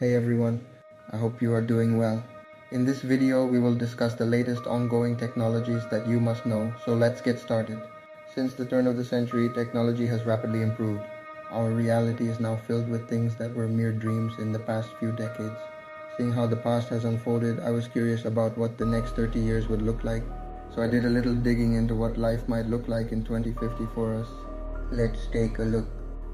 Hey everyone, I hope you are doing well. In this video, we will discuss the latest ongoing technologies that you must know, so let's get started. Since the turn of the century, technology has rapidly improved. Our reality is now filled with things that were mere dreams in the past few decades. Seeing how the past has unfolded, I was curious about what the next 30 years would look like. So I did a little digging into what life might look like in 2050 for us. Let's take a look.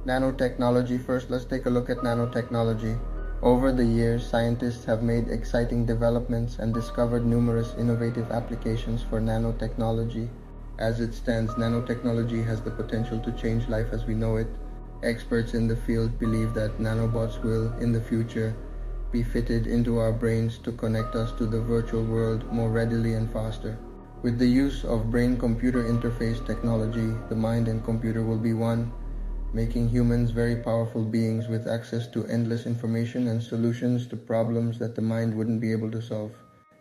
Nanotechnology. First, let's take a look at nanotechnology. Over the years, scientists have made exciting developments and discovered numerous innovative applications for nanotechnology. As it stands, nanotechnology has the potential to change life as we know it. Experts in the field believe that nanobots will, in the future, be fitted into our brains to connect us to the virtual world more readily and faster. With the use of brain-computer interface technology, the mind and computer will be one, making humans very powerful beings with access to endless information and solutions to problems that the mind wouldn't be able to solve.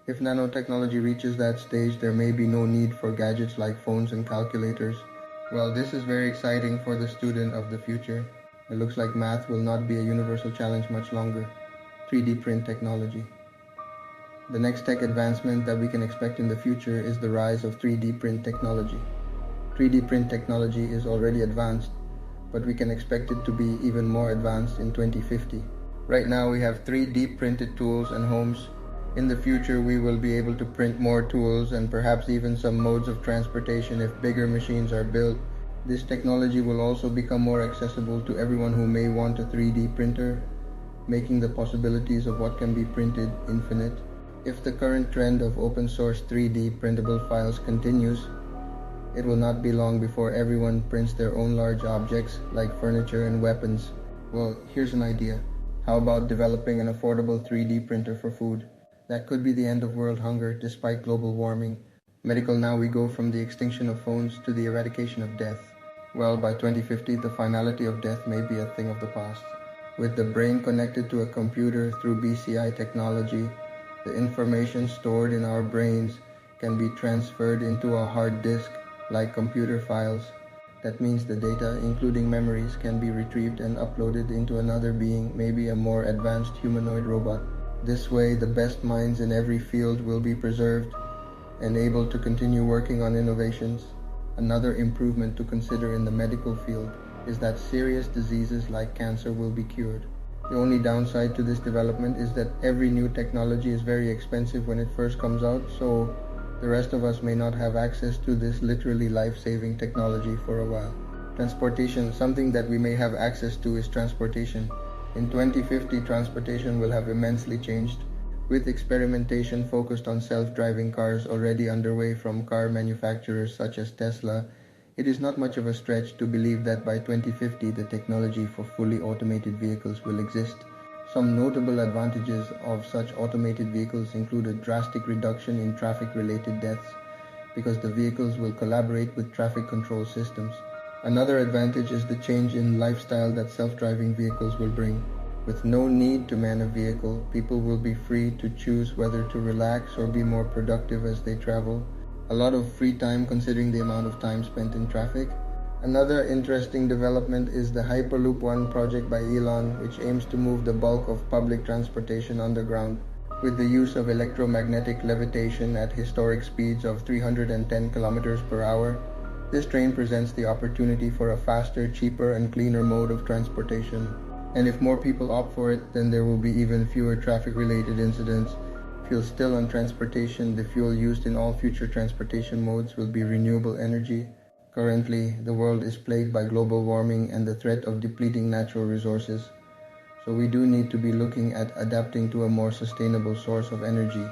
If nanotechnology reaches that stage, there may be no need for gadgets like phones and calculators. Well, this is very exciting for the student of the future. It looks like math will not be a universal challenge much longer. 3D print technology. The next tech advancement that we can expect in the future is the rise of 3D print technology. 3D print technology is already advanced, but we can expect it to be even more advanced in 2050. Right now we have 3D printed tools and homes. In the future we will be able to print more tools and perhaps even some modes of transportation if bigger machines are built. This technology will also become more accessible to everyone who may want a 3D printer, making the possibilities of what can be printed infinite. If the current trend of open source 3D printable files continues, it will not be long before everyone prints their own large objects like furniture and weapons. Well, here's an idea. How about developing an affordable 3D printer for food? That could be the end of world hunger despite global warming. Medical. Now we go from the extinction of phones to the eradication of death. Well, by 2050, the finality of death may be a thing of the past. With the brain connected to a computer through BCI technology, the information stored in our brains can be transferred into a hard disk like computer files. That means the data, including memories, can be retrieved and uploaded into another being, maybe a more advanced humanoid robot. This way, the best minds in every field will be preserved and able to continue working on innovations. Another improvement to consider in the medical field is that serious diseases like cancer will be cured. The only downside to this development is that every new technology is very expensive when it first comes out, so the rest of us may not have access to this literally life-saving technology for a while. Transportation. Something that we may have access to is transportation. In 2050, transportation will have immensely changed, with experimentation focused on self-driving cars already underway from car manufacturers such as Tesla. It is not much of a stretch to believe that by 2050, the technology for fully automated vehicles will exist. Some notable advantages of such automated vehicles include a drastic reduction in traffic-related deaths because the vehicles will collaborate with traffic control systems. Another advantage is the change in lifestyle that self-driving vehicles will bring. With no need to man a vehicle, people will be free to choose whether to relax or be more productive as they travel. A lot of free time considering the amount of time spent in traffic. Another interesting development is the Hyperloop One project by Elon, which aims to move the bulk of public transportation underground. With the use of electromagnetic levitation at historic speeds of 310 kilometers per hour, this train presents the opportunity for a faster, cheaper, and cleaner mode of transportation. And if more people opt for it, then there will be even fewer traffic-related incidents. Fuel. Still on transportation, the fuel used in all future transportation modes will be renewable energy. Currently, the world is plagued by global warming and the threat of depleting natural resources. So we do need to be looking at adapting to a more sustainable source of energy.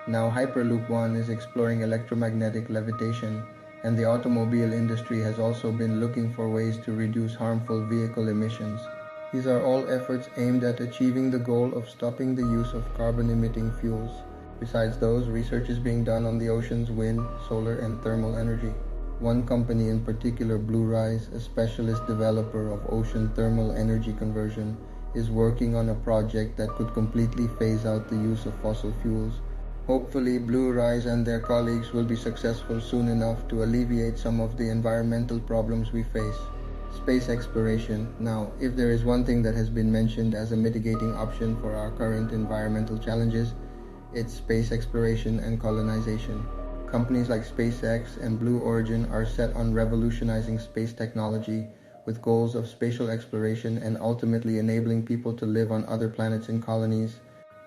Now Hyperloop One is exploring electromagnetic levitation, and the automobile industry has also been looking for ways to reduce harmful vehicle emissions. These are all efforts aimed at achieving the goal of stopping the use of carbon-emitting fuels. Besides those, research is being done on the ocean's wind, solar, and thermal energy. One company in particular, Blue Rise, a specialist developer of ocean thermal energy conversion, is working on a project that could completely phase out the use of fossil fuels. Hopefully, Blue Rise and their colleagues will be successful soon enough to alleviate some of the environmental problems we face. Space exploration. Now, if there is one thing that has been mentioned as a mitigating option for our current environmental challenges, it's space exploration and colonization. Companies like SpaceX and Blue Origin are set on revolutionizing space technology with goals of spatial exploration and ultimately enabling people to live on other planets in colonies.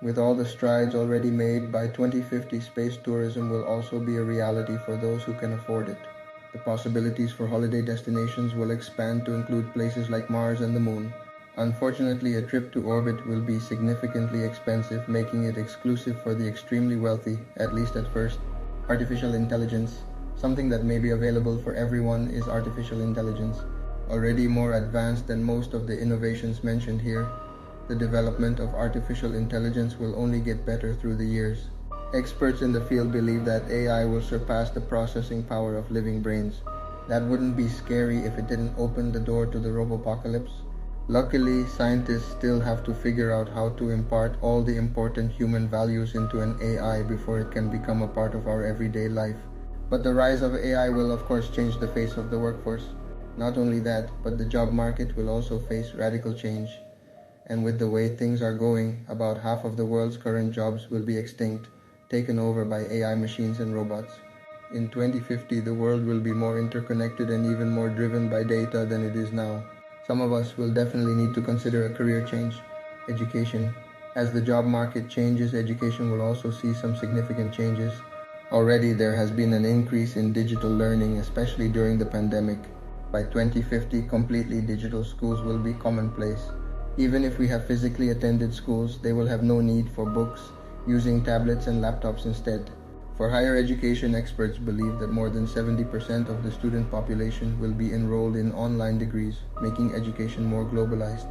With all the strides already made, by 2050 space tourism will also be a reality for those who can afford it. The possibilities for holiday destinations will expand to include places like Mars and the Moon. Unfortunately, a trip to orbit will be significantly expensive, making it exclusive for the extremely wealthy, at least at first. Artificial intelligence. Something that may be available for everyone is artificial intelligence. Already more advanced than most of the innovations mentioned here, the development of artificial intelligence will only get better through the years. Experts in the field believe that AI will surpass the processing power of living brains. That wouldn't be scary if it didn't open the door to the robopocalypse. Luckily, scientists still have to figure out how to impart all the important human values into an AI before it can become a part of our everyday life. But the rise of AI will of course change the face of the workforce. Not only that, but the job market will also face radical change. And with the way things are going, about half of the world's current jobs will be extinct, taken over by AI machines and robots. In 2050, the world will be more interconnected and even more driven by data than it is now. Some of us will definitely need to consider a career change. Education. As the job market changes, education will also see some significant changes. Already there has been an increase in digital learning, especially during the pandemic. By 2050, completely digital schools will be commonplace. Even if we have physically attended schools, they will have no need for books, using tablets and laptops instead. For higher education, experts believe that more than 70% of the student population will be enrolled in online degrees, making education more globalized.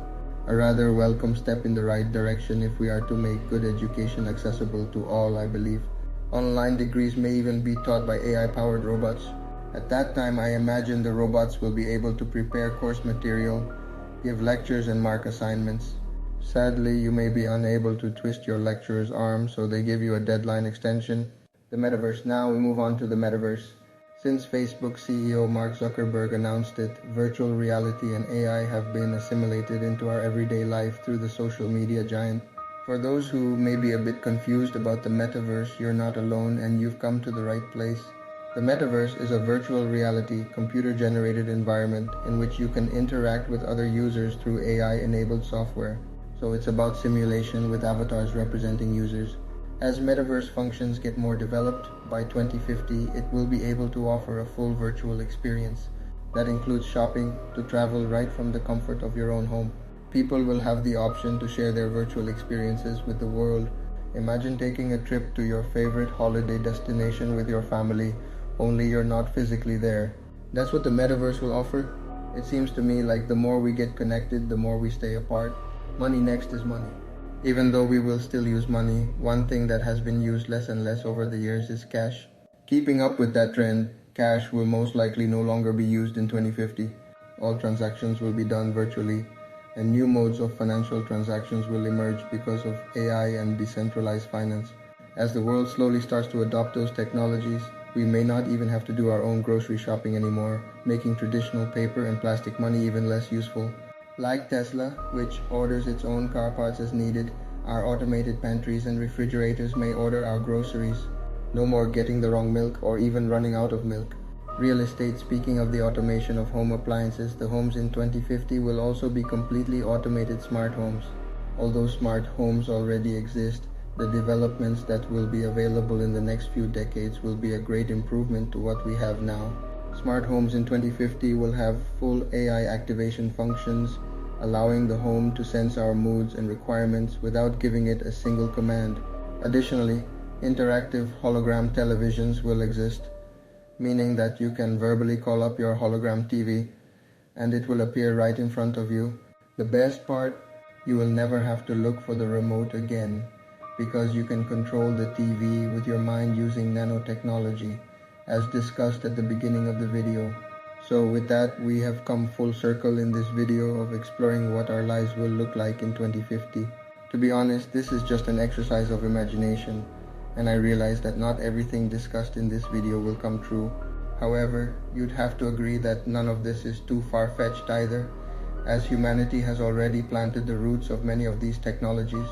A rather welcome step in the right direction if we are to make good education accessible to all, I believe. Online degrees may even be taught by AI-powered robots. At that time, I imagine the robots will be able to prepare course material, give lectures, and mark assignments. Sadly, you may be unable to twist your lecturer's arm, so they give you a deadline extension. The metaverse. Now we move on to the metaverse. Since Facebook CEO Mark Zuckerberg announced it, virtual reality and AI have been assimilated into our everyday life through the social media giant. For those who may be a bit confused about the metaverse, you're not alone and you've come to the right place. The metaverse is a virtual reality, computer-generated environment in which you can interact with other users through AI-enabled software. So it's about simulation with avatars representing users. As metaverse functions get more developed, by 2050 it will be able to offer a full virtual experience. That includes shopping, to travel right from the comfort of your own home. People will have the option to share their virtual experiences with the world. Imagine taking a trip to your favorite holiday destination with your family, only you're not physically there. That's what the metaverse will offer. It seems to me like the more we get connected, the more we stay apart. Money next is money. Even though we will still use money, one thing that has been used less and less over the years is cash. Keeping up with that trend, cash will most likely no longer be used in 2050. All transactions will be done virtually, and new modes of financial transactions will emerge because of AI and decentralized finance. As the world slowly starts to adopt those technologies, we may not even have to do our own grocery shopping anymore, making traditional paper and plastic money even less useful. Like Tesla, which orders its own car parts as needed, our automated pantries and refrigerators may order our groceries. No more getting the wrong milk or even running out of milk. Real estate. Speaking of the automation of home appliances, the homes in 2050 will also be completely automated smart homes. Although smart homes already exist, the developments that will be available in the next few decades will be a great improvement to what we have now. Smart homes in 2050 will have full AI activation functions, allowing the home to sense our moods and requirements without giving it a single command. Additionally, interactive hologram televisions will exist, meaning that you can verbally call up your hologram TV and it will appear right in front of you. The best part, you will never have to look for the remote again, because you can control the TV with your mind using nanotechnology, as discussed at the beginning of the video. So with that, we have come full circle in this video of exploring what our lives will look like in 2050. To be honest, this is just an exercise of imagination, and I realize that not everything discussed in this video will come true. However, you'd have to agree that none of this is too far-fetched either, as humanity has already planted the roots of many of these technologies.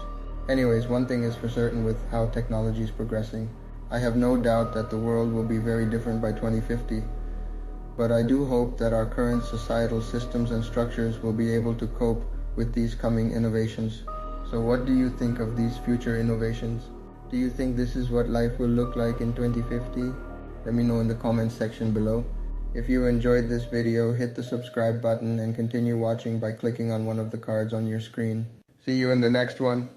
Anyways, one thing is for certain with how technology is progressing. I have no doubt that the world will be very different by 2050, but I do hope that our current societal systems and structures will be able to cope with these coming innovations. So what do you think of these future innovations? Do you think this is what life will look like in 2050? Let me know in the comments section below. If you enjoyed this video, hit the subscribe button and continue watching by clicking on one of the cards on your screen. See you in the next one.